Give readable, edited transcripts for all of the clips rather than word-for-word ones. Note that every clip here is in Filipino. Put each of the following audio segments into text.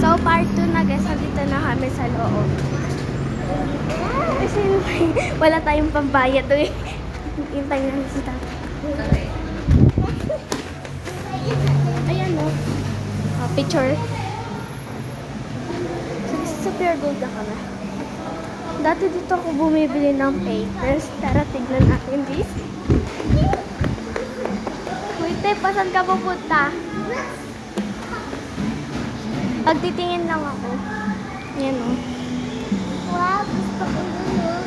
So, part 2 na guys. Nandito na kami sa loob. Kasi wala tayong pambayad to eh. Hintay na si Tata. Ayan no. Picture. So, sa Pure Gold na kami. Dati dito ako bumibili ng papers. Tara, tignan natin this. Wait, pasan ka pupunta? Pagtitingin lang ako. Yan o. Wow, gusto ko yun.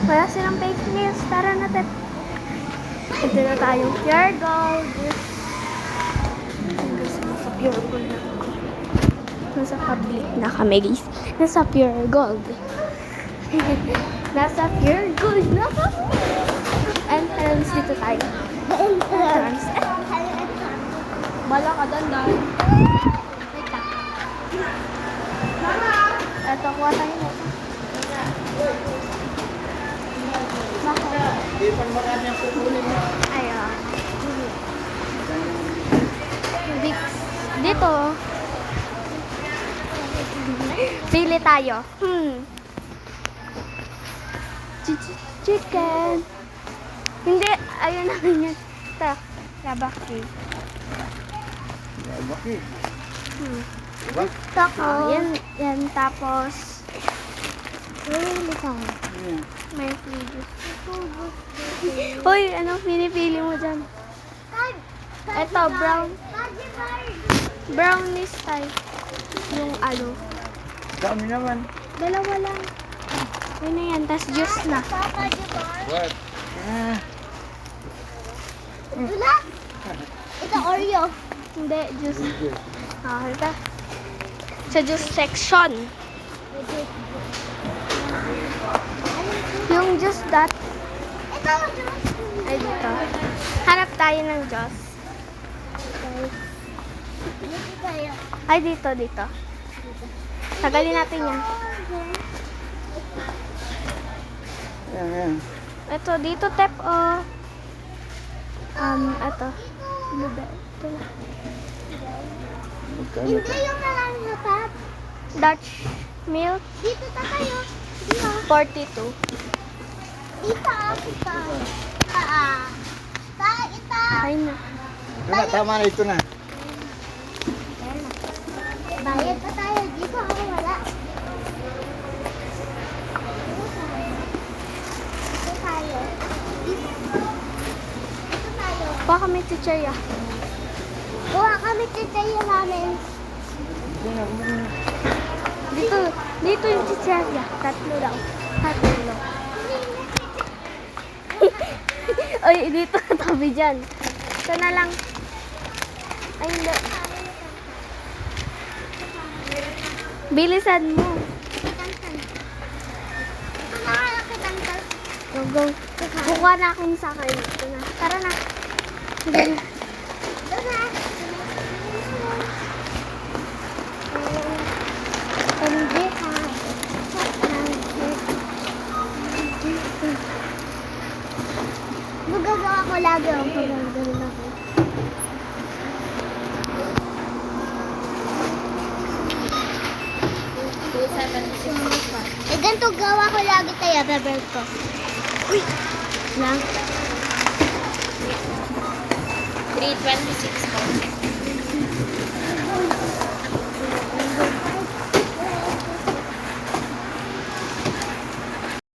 Wala silang papers. Tara na, Tep. Ito na tayong Pure Gold. Nasa Pure Gold na ako. Nasa public na kami, guys. Nasa Pure Gold. Nasa Pure Gold na kami. Entrance dito tayo. Entrance. Bala ka doon, dahil. Wait lang. Ito, kuha tayo mo. Bakit? Di pa marami ang kukunin mo. Ayun. Dito. Pili tayo. Chicken. Hindi. Ayun na yan. Ito. Labaki. Bakit? Diba? Taco. Yan. Tapos. May free juice. Hoy, anong pinipili mo dyan? Ito, brown. Brownies type. Yung ano. Dami naman. Dalawa lang. Yun na yan. Tapos juice na. What? Wala? Ito Oreo. Hindi, juice. Ito. Sa juice section. Yung juice that. Ito. Ay, dito. Hanap tayo ng juice. Dito tayo. Ay, dito. Tagalin natin yan. Ayan. Ito, dito, Tep, oh. Ito. Ito na. Magkano Hindi ito? yung nalangapat. Dutch milk, Dito tayo. Dito. 42. Dito ako ta. Ita. Ay na. Ito na, tama na ito na. Bayad pa tayo. Dito ako wala. Dito tayo. Dito tayo. Kuha kami chicheria. Kuha kami titayo namin. Dito yung chicheria. Tatlo daw. Tatlo. Ay, dito tabi dyan. Ito na lang. Ay, hindi. Bilisan mo. Kitangtan. Ito na kitangtan. Go. Kukuha na akong sakay. Ito na. Tara na. Sige na. Ito na. Hindi ha. Magagawa ko lagi ang pagagawa ako. Eh, ganito gawa ko lagi tayo, bebel ko. Uy! Lang. 326 po.